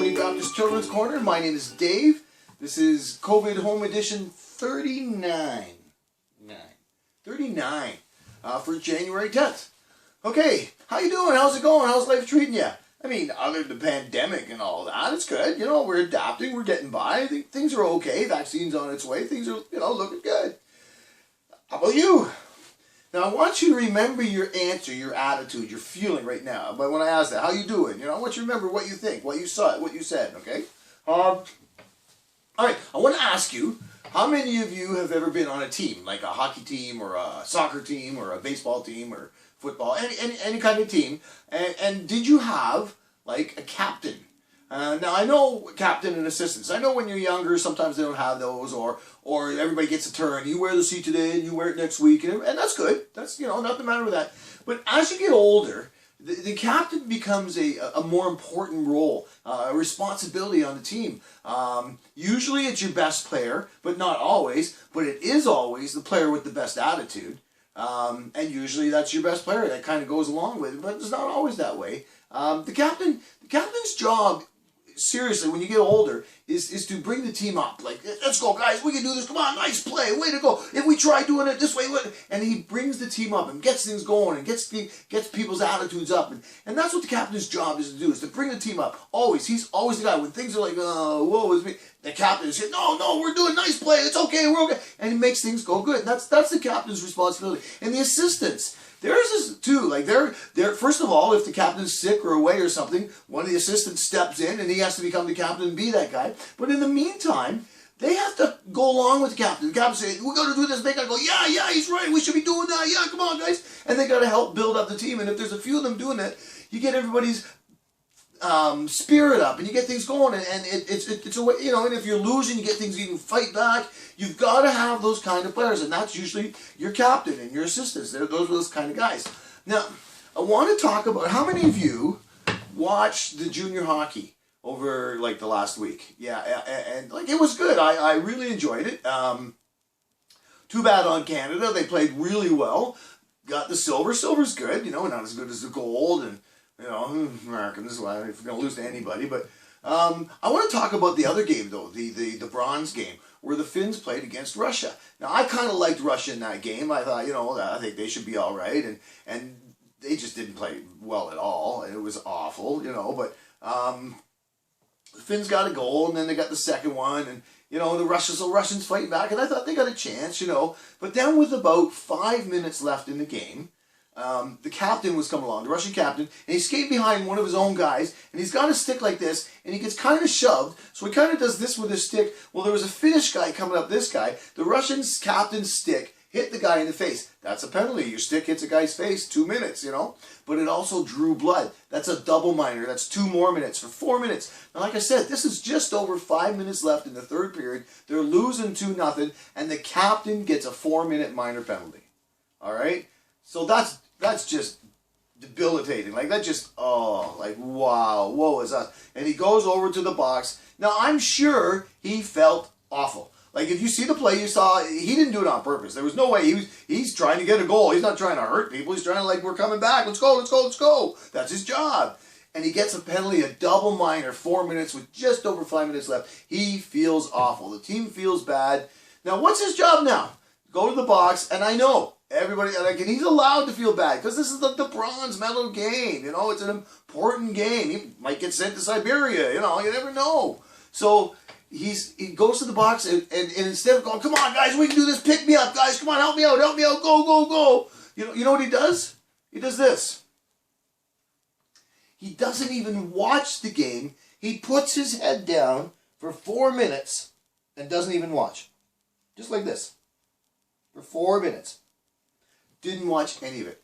Albany Baptist Children's Corner. My name is Dave. This is COVID Home Edition 39. 39 for January 10th. Okay, how you doing? How's it going? How's life treating you? I mean, other than the pandemic and all that, it's good. You know, we're adapting. We're getting by. I think things are okay. Vaccine's on its way. Things are, looking good. How about you? Now, I want you to remember your answer, your attitude, your feeling right now. But when I ask that, how you doing? I want you to remember what you think, what you saw, what you said, okay? All right, I want to ask you, how many of you have ever been on a team, like a hockey team or a soccer team or a baseball team or football, any kind of team, and did you have, like, a captain? Now, I know captain and assistants. I know when you're younger, sometimes they don't have those, or everybody gets a turn. You wear the suit today, and you wear it next week, and that's good. That's, nothing matter with that. But as you get older, the captain becomes a more important role, a responsibility on the team. Usually it's your best player, but not always. But it is always the player with the best attitude. And usually that's your best player. That kind of goes along with it, but it's not always that way. The captain's job, seriously, when you get older, is to bring the team up. Like, let's go, guys, we can do this. Come on, nice play, way to go. If we try doing it this way, and he brings the team up and gets things going and gets people's attitudes up. And that's what the captain's job is to do, is to bring the team up. Always. He's always the guy. When things are like, whoa, it's me, the captain is saying, no, we're doing nice play. It's okay, we're okay. And he makes things go good. And that's the captain's responsibility. And the assistants, theirs is too. Like, they're first of all, if the captain's sick or away or something, one of the assistants steps in and he has to become the captain and be that guy. But in the meantime, they have to go along with the captain. The captain says, we got to do this. They got to go, yeah, he's right. We should be doing that. Yeah, come on, guys. And they got to help build up the team. And if there's a few of them doing that, you get everybody's spirit up and you get things going. And it's a way, and if you're losing, you get things, you can fight back. You've got to have those kind of players. And that's usually your captain and your assistants. Those are those kind of guys. Now, I want to talk about how many of you watched the junior hockey over, like, the last week. Yeah, and like, it was good. I really enjoyed it. Too bad on Canada. They played really well. Got the silver. Silver's good, not as good as the gold. And, Americans, well, if we're going to lose to anybody. But I want to talk about the other game, though, the bronze game, where the Finns played against Russia. Now, I kind of liked Russia in that game. I thought, I think they should be all right. And they just didn't play well at all. It was awful, but the Finns got a goal, and then they got the second one, and, the Russians fighting back, and I thought they got a chance, But then with about 5 minutes left in the game, the captain was coming along, the Russian captain, and he skated behind one of his own guys, and he's got a stick like this, and he gets kind of shoved, so he kind of does this with his stick. Well, there was a Finnish guy coming up this guy. The Russian captain's stick hit the guy in the face. That's a penalty. Your stick hits a guy's face, 2 minutes, But it also drew blood. That's a double minor. That's 2 more minutes for 4 minutes. Now, like I said, this is just over 5 minutes left in the third period. They're losing 2-0, and the captain gets a 4-minute minor penalty. All right? So that's just debilitating. Like, that just, wow, woe is us. And he goes over to the box. Now, I'm sure he felt awful. Like, if you see the play, you saw, he didn't do it on purpose. There was no way. He's trying to get a goal. He's not trying to hurt people. He's trying to, like, we're coming back. Let's go, let's go, let's go. That's his job. And he gets a penalty, a double minor, 4 minutes with just over 5 minutes left. He feels awful. The team feels bad. Now, what's his job now? Go to the box, and I know everybody, like, and he's allowed to feel bad because this is the bronze medal game. It's an important game. He might get sent to Siberia. You never know. So he goes to the box, and instead of going, come on, guys, we can do this, pick me up, guys, come on, help me out, go. You know what he does? He does this. He doesn't even watch the game. He puts his head down for 4 minutes and doesn't even watch. Just like this. For 4 minutes. Didn't watch any of it.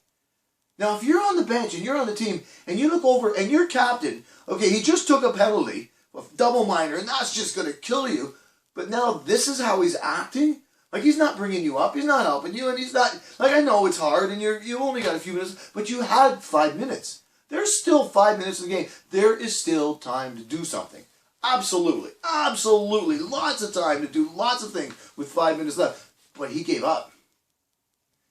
Now, if you're on the bench and you're on the team and you look over and your captain, okay, he just took a penalty, a double minor, and that's just going to kill you. But now this is how he's acting? Like, he's not bringing you up, he's not helping you, and he's not, like, I know it's hard and you only got a few minutes, but you had 5 minutes. There's still 5 minutes in the game. There is still time to do something. Absolutely. Absolutely. Lots of time to do lots of things with 5 minutes left. But he gave up.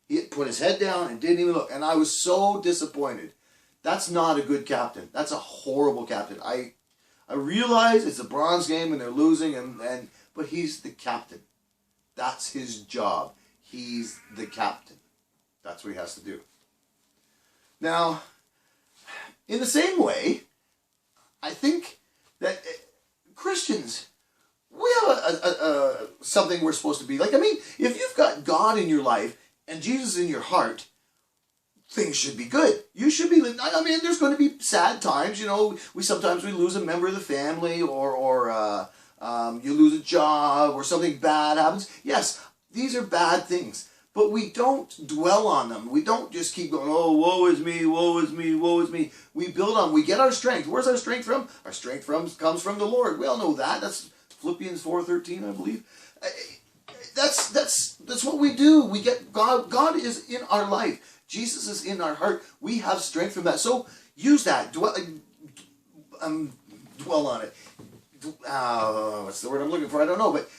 He put his head down and didn't even look. And I was so disappointed. That's not a good captain. That's a horrible captain. I I realize it's a bronze game and they're losing, but he's the captain. That's his job. He's the captain. That's what he has to do. Now, in the same way, I think that Christians, we have something we're supposed to be like. I mean, if you've got God in your life and Jesus in your heart, things should be good. You should be. I mean, there's going to be sad times. You know, sometimes we lose a member of the family, or you lose a job, or something bad happens. Yes, these are bad things, but we don't dwell on them. We don't just keep going, oh, woe is me, woe is me, woe is me. We build on. We get our strength. Where's our strength from? Our strength comes from the Lord. We all know that. That's Philippians 4:13, I believe. That's what we do. We get God. God is in our life. Jesus is in our heart. We have strength from that. So use that. Dwell on it. What's the word I'm looking for? I don't know. But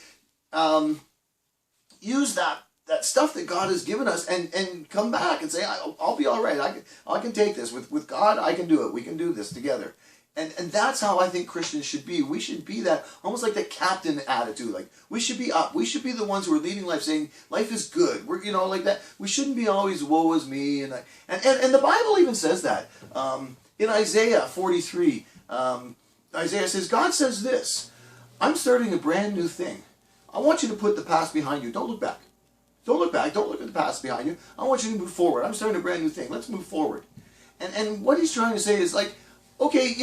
use that stuff that God has given us and come back and say, I'll be all right. I can take this. With God, I can do it. We can do this together. And that's how I think Christians should be. We should be that, almost like the captain attitude. Like, we should be up. We should be the ones who are leading life, saying life is good. We're, like that. We shouldn't be always woe is me. And the Bible even says that. In Isaiah 43, Isaiah says, God says this, I'm starting a brand new thing. I want you to put the past behind you. Don't look back. Don't look back. Don't look at the past behind you. I want you to move forward. I'm starting a brand new thing. Let's move forward. And what he's trying to say is, like, okay,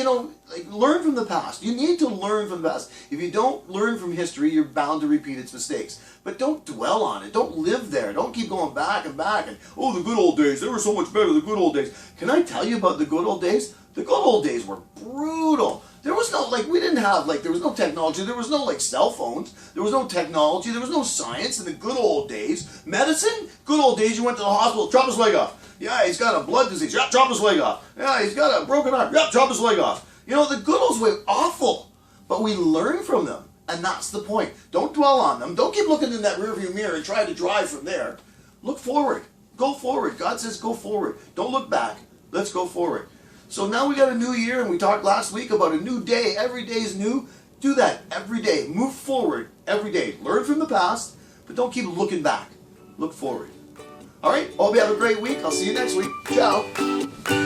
learn from the past. You need to learn from the past. If you don't learn from history, you're bound to repeat its mistakes. But don't dwell on it. Don't live there. Don't keep going back and back. And, oh, the good old days. They were so much better, the good old days. Can I tell you about the good old days? The good old days were brutal. There was no, we didn't have, there was no technology. There was no, cell phones. There was no technology. There was no science in the good old days. Medicine? Good old days, you went to the hospital, chop his leg off. Yeah, he's got a blood disease. Yep, chop his leg off. Yeah, he's got a broken arm. Yep, chop his leg off. The good olds were awful, but we learn from them, and that's the point. Don't dwell on them. Don't keep looking in that rearview mirror and try to drive from there. Look forward. Go forward. God says go forward. Don't look back. Let's go forward. So now we got a new year, and we talked last week about a new day. Every day is new. Do that every day. Move forward every day. Learn from the past, but don't keep looking back. Look forward. All right, hope you have a great week. I'll see you next week. Ciao.